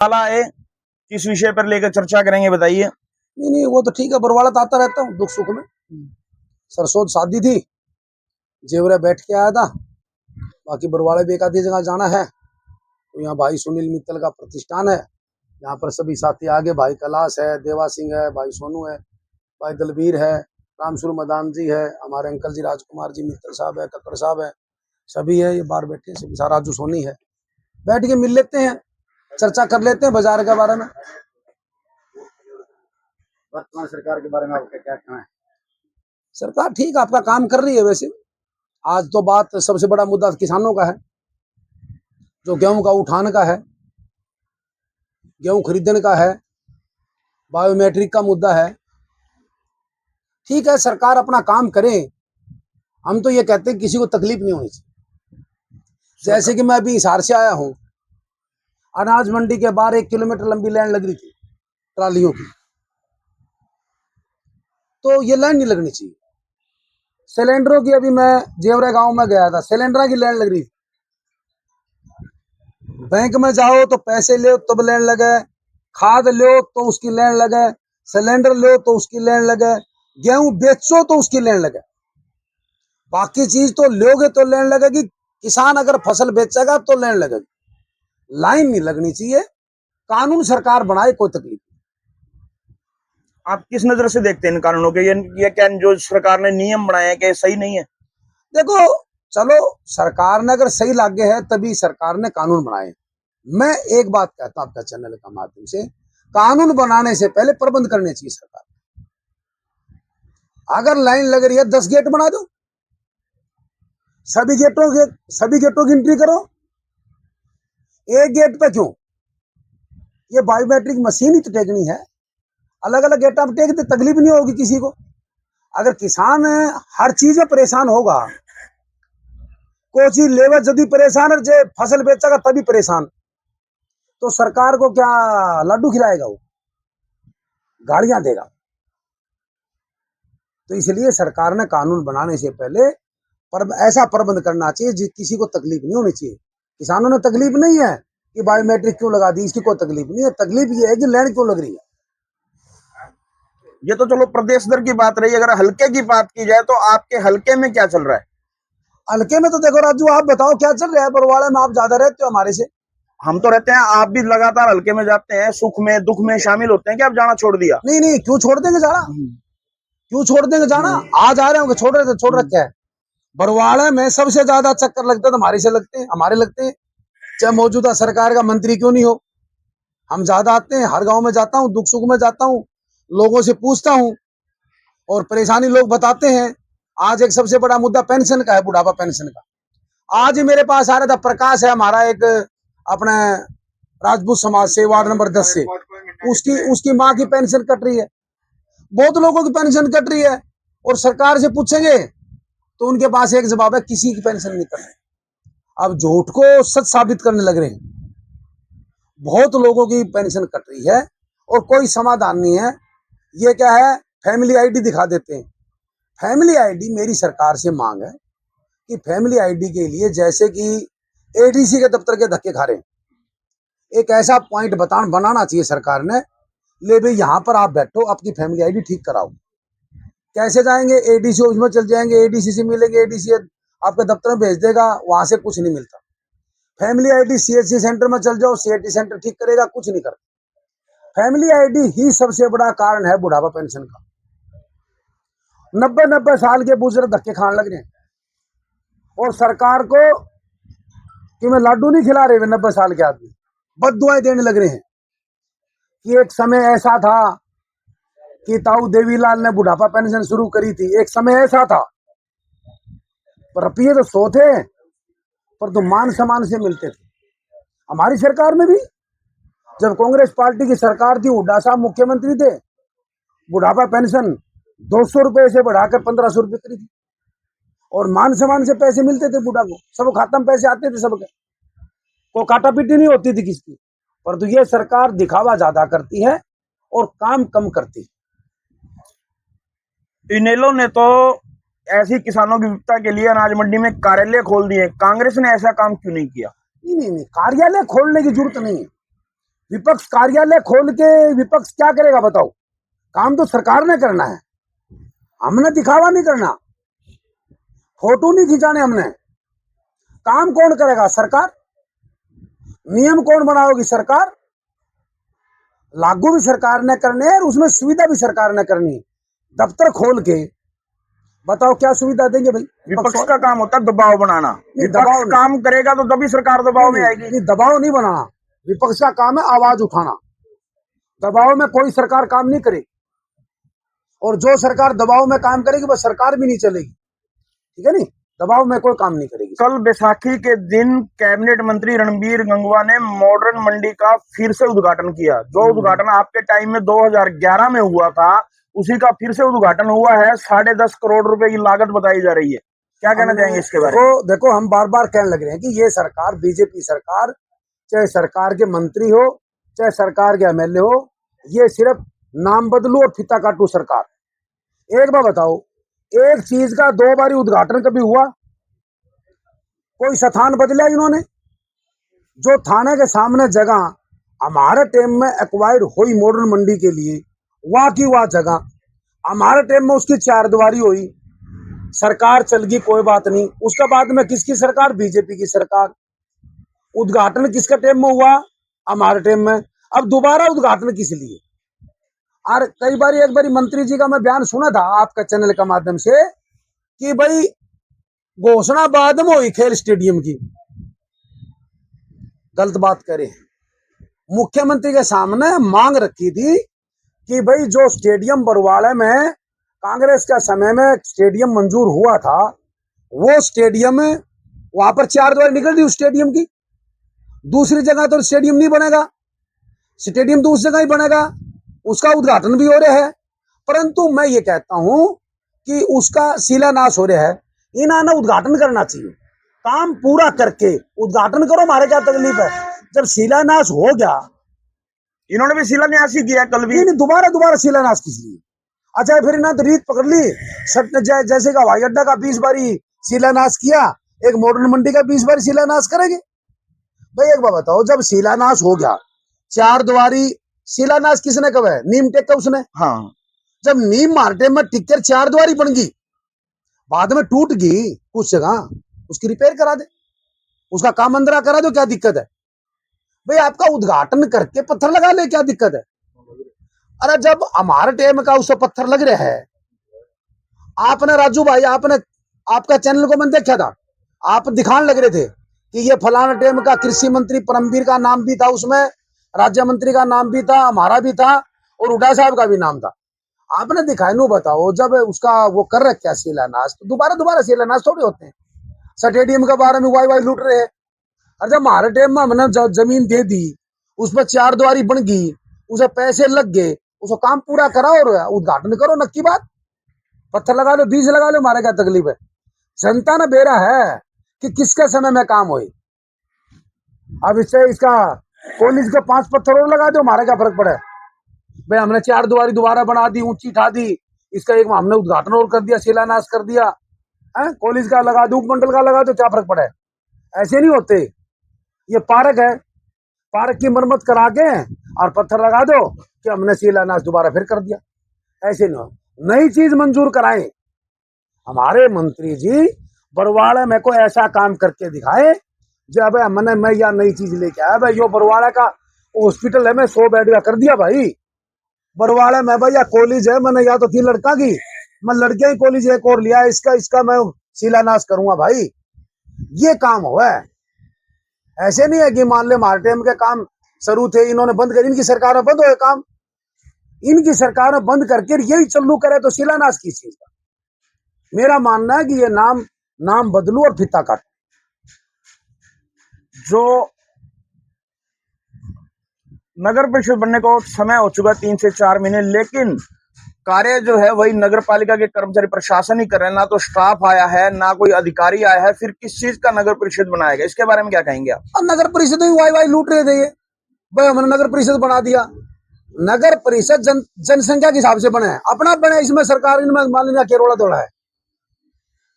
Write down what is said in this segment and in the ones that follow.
वाला है, किस विषय पर लेकर चर्चा करेंगे बताइए। नहीं नहीं, वो तो ठीक है, बरवाला तो आता रहता हूँ दुख सुख में। सरसों शादी थी, जेवरा बैठ के आया था। बाकी बरवाड़े भी एक आधी जगह जाना है, तो यहाँ भाई सुनील मित्तल का प्रतिष्ठान है। यहाँ पर सभी साथी आगे, भाई कैलाश है, देवा सिंह है, भाई सोनू है, भाई दलबीर है, रामसुर मदान जी है, हमारे अंकल जी राजकुमार जी मित्तल साहब है, कक्कड़ साहब है, सभी है। ये बाहर बैठे सभी, सारा राजू सोनी है। बैठ के मिल लेते हैं, चर्चा कर लेते हैं बाजार के बारे में। वर्तमान सरकार के बारे में आपका क्या कहना है? सरकार ठीक आपका काम कर रही है। वैसे आज तो बात सबसे बड़ा मुद्दा किसानों का है, जो गेहूं का उठान का है, गेहूं खरीदने का है, बायोमेट्रिक का मुद्दा है। ठीक है, सरकार अपना काम करे। हम तो ये कहते हैं किसी को तकलीफ नहीं होनी चाहिए। जैसे कि मैं अभी हिसार से आया हूं, अनाज मंडी के बाहर 1 किलोमीटर लंबी लाइन लग रही थी ट्रालियों की, तो ये लाइन नहीं लगनी चाहिए। सिलेंडरों की, अभी मैं जेवरा गांव में गया था, सिलेंडर की लाइन लग रही थी। बैंक में जाओ तो पैसे लो तब लाइन लगे, खाद लो तो उसकी लाइन लगे, सिलेंडर लो तो उसकी लाइन लगे, गेहूं बेचो तो उसकी लाइन लगे। बाकी चीज तो लोगे तो लाइन लगेगी। किसान अगर फसल बेचेगा तो लाइन लगेगी, लाइन नहीं लगनी चाहिए। कानून सरकार बनाए, कोई तकलीफ नहीं। आप किस नजर से देखते हैं इन कानूनों के? ये क्या जो सरकार ने नियम बनाए हैं कि सही नहीं है? देखो, चलो सरकार ने अगर सही लागे है तभी सरकार ने कानून बनाए। मैं एक बात कहता हूं आपका चैनल का माध्यम से, कानून बनाने से पहले प्रबंध करने चाहिए सरकार। अगर लाइन लग रही है 10 गेट बना दो, सभी गेटों की एंट्री करो। एक गेट पे क्यों? ये बायोमेट्रिक मशीन ही तो टेकनी है, अलग अलग गेट आप टेक दे, तकलीफ नहीं होगी किसी को। अगर किसान हर चीज में परेशान होगा, कोई चीज लेबर यदि परेशान है, जो फसल बेचेगा तभी परेशान, तो सरकार को क्या लड्डू खिलाएगा? वो गाड़ियां देगा। तो इसलिए सरकार ने कानून बनाने से पहले ऐसा प्रबंध करना चाहिए जिस किसी को तकलीफ नहीं होनी चाहिए। किसानों ने तकलीफ नहीं है कि बायोमेट्रिक क्यों लगा दी, इसकी कोई तकलीफ नहीं है। तकलीफ ये है कि लैंड क्यों लग रही है। ये तो चलो प्रदेश दर की बात रही, अगर हल्के की बात की जाए तो आपके हल्के में क्या चल रहा है? हल्के में तो देखो राजू, आप बताओ क्या चल रहा है। बरवाड़े में आप ज्यादा रहते हो हमारे से। हम तो रहते हैं, आप भी लगातार हल्के में जाते हैं, सुख में दुख में शामिल होते हैं कि आप जाना छोड़ दिया? नहीं नहीं, क्यों छोड़ देंगे जाना? क्यों छोड़ देंगे जाना? आज आ रहे होंगे, छोड़ रहे थे, छोड़ रखे है। बरवाड़े में सबसे ज्यादा चक्कर लगता है तो हमारे से लगते हैं, हमारे लगते हैं। चाहे मौजूदा सरकार का मंत्री क्यों नहीं हो, हम ज्यादा आते हैं। हर गांव में जाता हूँ, दुख सुख में जाता हूँ, लोगों से पूछता हूँ और परेशानी लोग बताते हैं। आज एक सबसे बड़ा मुद्दा पेंशन का है, बुढ़ापा पेंशन का। आज ही मेरे पास आ रहा था प्रकाश है, हमारा एक अपने राजपूत समाज से, वार्ड नंबर 10 से, उसकी माँ की पेंशन कट रही है। बहुत लोगों की पेंशन कट रही है, और सरकार से पूछेंगे तो उनके पास एक जवाब है, किसी की पेंशन नहीं कट रही। अब झूठ को सच साबित करने लग रहे हैं। बहुत लोगों की पेंशन कट रही है और कोई समाधान नहीं है। ये क्या है, फैमिली आईडी दिखा देते हैं। फैमिली आईडी, मेरी सरकार से मांग है कि फैमिली आईडी के लिए, जैसे कि एडीसी के दफ्तर के धक्के खा रहे हैं, एक ऐसा पॉइंट बनाना चाहिए सरकार ने। ले भाई, यहाँ पर आप बैठो, अपनी फैमिली आईडी ठीक कराओ। कैसे जाएंगे? एडीसी ऑफिस में चल जाएंगे, एडीसी से मिलेंगे, एडीसी आपके दफ्तर में भेज देगा, वहां से कुछ नहीं मिलता। फैमिली आईडी सीएचसी सेंटर में चल जाओ, सीएचसी सेंटर ठीक करेगा, कुछ नहीं करता। फैमिली आईडी ही सबसे बड़ा कारण है बुढ़ापा पेंशन का। 90-90 साल के बुजुर्ग धक्के खाने लग रहे हैं, और सरकार को कि मैं लाडू नहीं खिला रहे, 90 साल के आदमी बद्दुआएं देने लग रहे हैं कि एक समय ऐसा था कि ताऊ देवीलाल ने बुढ़ापा पेंशन शुरू करी थी। एक समय ऐसा था, पर रुपये तो 100 थे, पर तो मान सम्मान से मिलते थे। हमारी सरकार में भी, जब कांग्रेस पार्टी की सरकार थी, हुड्डा साहब मुख्यमंत्री थे, बुढ़ापा पेंशन 200 रुपए से बढ़ाकर 1500 रुपए करी थी, और मान सम्मान से पैसे मिलते थे बूढ़ा को। सब खाता में पैसे आते थे सबके, कोई काटा पीटी नहीं होती थी किसकी। पर तो ये सरकार दिखावा ज्यादा करती है और काम कम करती है। इनेलो ने तो ऐसी किसानों की विविधता के लिए अनाज मंडी में कार्यालय खोल दिए, कांग्रेस ने ऐसा काम क्यों नहीं किया? नहीं, कार्यालय खोलने की जरूरत नहीं है। विपक्ष कार्यालय खोल के विपक्ष क्या करेगा बताओ? काम तो सरकार ने करना है, हमने दिखावा नहीं करना, फोटो नहीं खिंचाने हमने। काम कौन करेगा? सरकार। नियम कौन बनाओगी? सरकार। लागू भी सरकार ने करने है और उसमें सुविधा भी सरकार ने करनी है। दफ्तर खोल के बताओ क्या सुविधा देंगे भाई? विपक्ष का काम होता है दबाव बनाना। विपक्ष काम करेगा तो तभी सरकार दबाव में आएगी। नहीं, दबाव नहीं बनाना, विपक्ष का काम है आवाज उठाना। दबाव में कोई सरकार काम नहीं करेगी, और जो सरकार दबाव में काम करेगी वह सरकार भी नहीं चलेगी, ठीक है नहीं? दबाव में कोई काम नहीं करेगी। कल बैसाखी के दिन कैबिनेट मंत्री रणबीर गंगवा ने मॉडर्न मंडी का फिर से उद्घाटन किया। जो उद्घाटन आपके टाइम में 2011 में हुआ था, उसी का फिर से उद्घाटन हुआ है। 10.5 करोड़ रुपए की लागत बताई जा रही है। क्या कहना चाहेंगे इसके बारे में? देखो हम बार बार कहने लग रहे हैं कि ये सरकार, बीजेपी सरकार, चाहे सरकार के मंत्री हो चाहे सरकार के एमएलए हो, ये सिर्फ नाम बदलू और फीता काटू सरकार। एक बार बताओ, एक चीज का 2 बारी उद्घाटन कभी हुआ? कोई स्थान बदला इन्होंने? जो थाने के सामने जगह हमारे टाइम में एक्वायर हुई मॉडर्न मंडी के लिए, वहां की वहां जगह हमारे टाइम में उसकी 4 दीवारी हुई, सरकार चल गई, कोई बात नहीं। उसके बाद में किसकी सरकार? बीजेपी की सरकार। उद्घाटन किसके टाइम में हुआ? हमारे टाइम में। अब दोबारा उद्घाटन किस लिए? और कई बार एक बारी मंत्री जी का मैं बयान सुना था आपका चैनल के माध्यम से कि भाई घोषणा बाद में हुई खेल स्टेडियम की। गलत बात करे। मुख्यमंत्री के सामने मांग रखी थी कि भाई जो स्टेडियम बरवाड़े में कांग्रेस के समय में स्टेडियम मंजूर हुआ था, वो स्टेडियम वहां पर 4 द्वार निकल दी उस स्टेडियम की। दूसरी जगह तो स्टेडियम नहीं बनेगा, स्टेडियम तो उस जगह ही बनेगा, उसका उद्घाटन भी हो रहा है। परंतु मैं ये कहता हूं कि उसका शिलान्यास हो रहा है, इन्होंने उद्घाटन करना चाहिए। काम पूरा करके उद्घाटन करो, हमारे क्या तकलीफ है? जब शिलान्यास हो गया, इन्होंने भी शिलान्यास ही किया कल भी। नहीं, दोबारा शिलान्यास किस लिए? अच्छा, फिर इन्होंने तो रीत पकड़ ली, जैसे का हवाई अड्डा का 20 बारी शिलान्यास किया, एक मॉडर्न मंडी का 20 बारी शिलान्यास करेंगे। भाई एक बात बताओ, जब शिलान्यास हो गया, 4 द्वारी शिलान्यास किसने कहा है? नीम टेक का उसने। हाँ, जब नीम मारते में टिक्कर 4 द्वारी बन गई, बाद में टूट गई कुछ जगह, उसकी रिपेयर करा दे, उसका काम अंदर करा दो, क्या दिक्कत है? भाई आपका उद्घाटन करके पत्थर लगा ले, क्या दिक्कत है? अरे जब हमारे टाइम का उसे पत्थर लग रहा है, आपने राजू भाई, आपने आपका चैनल को मैंने देखा था, आप दिखाने लग रहे थे कि ये फलाना टाइम का कृषि मंत्री परमवीर का नाम भी था, उसमें राज्य मंत्री का नाम भी था, हमारा भी था, और उड़ा साहब का भी नाम था। आपने दिखाई नो बताओ, जब उसका वो कर रखा शिलान्यास, तो दोबारा शिलान्यास थोड़े होते हैं। स्टेडियम के बारे में वाई लूट रहे हैं। और जब हमारे टाइम में हमने जमीन दे दी, उस पर 4 द्वारी बन गई, उसे पैसे लग गए, उसको काम पूरा करा और उद्घाटन करो, नक्की बात। पत्थर लगा लो, बीज लगा लो, हमारे क्या तकलीफ है? जनता ने बेरा है कि किसके समय में काम होए। अब इससे इसका कॉलेज के 5 पत्थर और लगा दो, हमारा क्या फर्क पड़ा है? भाई हमने 4 द्वारी दोबारा बना दी, ऊंची ठा दी, इसका एक हमने उद्घाटन और कर दिया, शिलान्यास कर दिया है, कॉलेज का लगा दो, उपमंडल का लगा दो, क्या फर्क पड़ा है? ऐसे नहीं होते। ये पार्क है, पार्क की मरम्मत करा के और पत्थर लगा दो कि हमने शिलान्यास दोबारा फिर कर दिया। ऐसे नहीं हो, नई चीज मंजूर कराएं। हमारे मंत्री जी बरवाड़े में कोई ऐसा काम करके दिखाए जब मैंने मैं या नई चीज लेके आया। भाई यो बरवाड़ा का हॉस्पिटल है, मैं 100 बेड का कर दिया भाई बरवाड़े में। भाई या कॉलेज है, मैंने या तो थी लड़का की, मैं लड़के ही कॉलेज एक और लिया, इसका मैं शिलान्यास करूंगा भाई। ये काम हुआ है। ऐसे नहीं है कि मान ले हमारे टाइम के काम शुरू थे, इन्होंने बंद कर, इनकी सरकार में बंद हुए काम, इनकी सरकार में बंद करके यही चालू करे तो शिलान्यास किस चीज का? मेरा मानना है कि ये नाम बदलू और फीता काट। जो नगर परिषद बनने को समय हो चुका 3 से 4 महीने, लेकिन कार्य जो है वही नगर पालिका के कर्मचारी प्रशासन ही कर रहे हैं। ना तो स्टाफ आया है, ना कोई अधिकारी आया है। फिर किस चीज का नगर परिषद बनाया गया, इसके बारे में क्या कहेंगे आप? अब नगर परिषद में वाई लूट रहे थे ये, भाई हमने नगर परिषद बना दिया। नगर परिषद जनसंख्या के हिसाब से बने, अपना बने, इसमें सरकार इनमें मान लीजिए केरोड़ा दौड़ा है,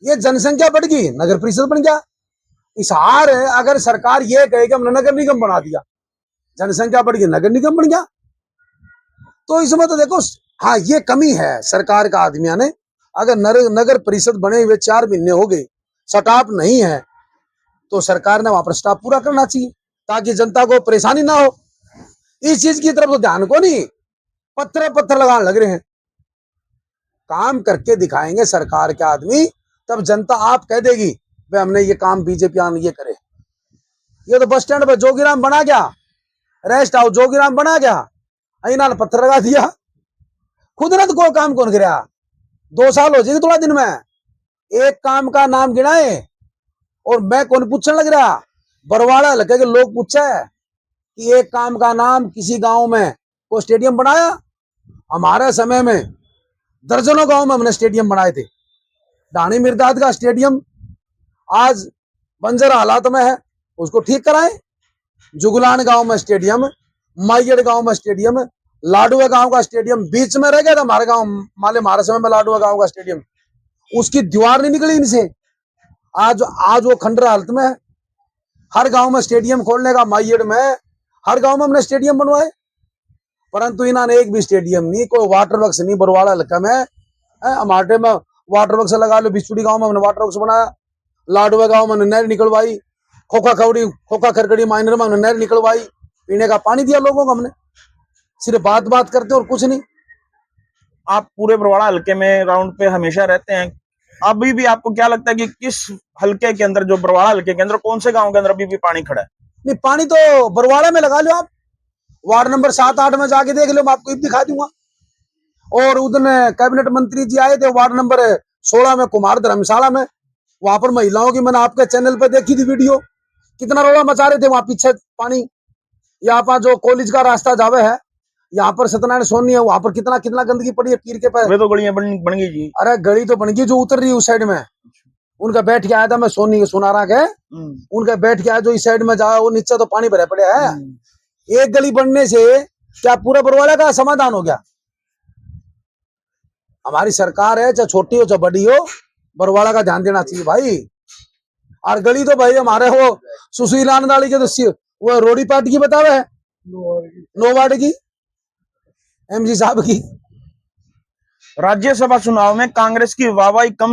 ये जनसंख्या बढ़ गई, नगर परिषद बन गया। इशार है, अगर सरकार ये कहे कि हमने नगर निगम बना दिया, जनसंख्या बढ़ गई, नगर निगम बन गया। तो इसमें तो देखो, हाँ ये कमी है सरकार का आदमियों ने। अगर नगर परिषद बने हुए 4 महीने हो गए, स्टाफ नहीं है, तो सरकार ने वहां पर स्टाफ पूरा करना चाहिए ताकि जनता को परेशानी ना हो। इस चीज की तरफ तो ध्यान को नहीं, पत्थर लगाने लग रहे हैं। काम करके दिखाएंगे सरकार के आदमी, तब जनता आप कह देगी भाई हमने ये काम बीजेपी आने ये करे। ये तो बस स्टैंड पर जोगीराम बना गया, रेस्ट हाउस जोगीराम बना गया, इन्होंने पत्थर लगा दिया। खुद ने तो कोई काम कौन कराया। 2 साल हो जाएंगे थोड़ा दिन में, एक काम का नाम गिनाए और मैं कौन पूछने लग रहा। बरवाड़ा हल्के के लोग पूछे कि एक काम का नाम किसी गांव में कोई स्टेडियम बनाया। हमारे समय में दर्जनों गांव में हमने स्टेडियम बनाए थे। ढाणी मिर्दाद का स्टेडियम आज बंजर हालात में है, उसको ठीक कराएं। जुगलान गांव में स्टेडियम, माइयड़ गांव में स्टेडियम, लाडुआ गांव का स्टेडियम बीच में रह गया था हमारे गांव माले हमारे समय में। लाडुआ गांव का स्टेडियम, उसकी दीवार नहीं निकली इनसे, आज वो खंडर हालत में है। हर गांव में स्टेडियम खोलने का, माइयड़ में हर गांव में हमने स्टेडियम बनवाए, परंतु इन्होंने एक भी स्टेडियम नहीं, कोई वाटर वर्क्स नहीं। बरवाड़ा हल्का में हमारे में वाटर वर्क्स लगा लो, बिछुड़ी गांव में हमने वाटर वर्क्स बनाया, लाडुआ गांव में हमने नहर निकलवाई, खोखा खरकड़ी माइनर में हमने नहर निकलवाई, पीने का पानी दिया लोगों को हमने। सिर्फ बात करते और कुछ नहीं। आप पूरे बरवाड़ा हल्के में राउंड पे हमेशा रहते हैं, अभी भी आपको क्या लगता है कि किस हल्के के अंदर, जो बरवाड़ा हल्के के अंदर, कौन से गांव के अंदर अभी भी पानी खड़ा है? नहीं, पानी तो बरवाड़ा में लगा लो आप, वार्ड नंबर 7-8 में जाके देख लो, मैं आपको दिखा दूंगा। और उधर कैबिनेट मंत्री जी आए थे वार्ड नंबर 16 में, कुमार धर्मशाला में, वहां पर महिलाओं की मैंने आपके चैनल पर देखी थी वीडियो, कितना रोड़ा मचा रहे थे वहां पीछे पानी। यहाँ पर जो कॉलेज का रास्ता जावे है, यहाँ पर सत्यनारायण सोनी है, वहां पर कितना गंदगी पड़ी है पीर के पैर। वे तो गलियां बन गई जी। अरे गली तो बन गई, जो उतर रही है उस साइड में। उनका बैठ के आया था मैं, सोनी के सुनारा के, उनका बैठ के आया, जो इस साइड में जाए वो नीचे तो पानी भरे पड़े है। एक गली बनने से क्या पूरा बरवाड़ा का समाधान हो गया? हमारी सरकार है, चाहे छोटी हो चाहे बड़ी हो, बरवाड़ा का ध्यान देना चाहिए भाई। और गली तो भाई हमारे वो सुशील आनंदाली के तो वो रोडी पार्टी की बतावे है, 9 वार्ड की एमजी साहब की। राज्यसभा चुनाव में कांग्रेस की वाहवाही कम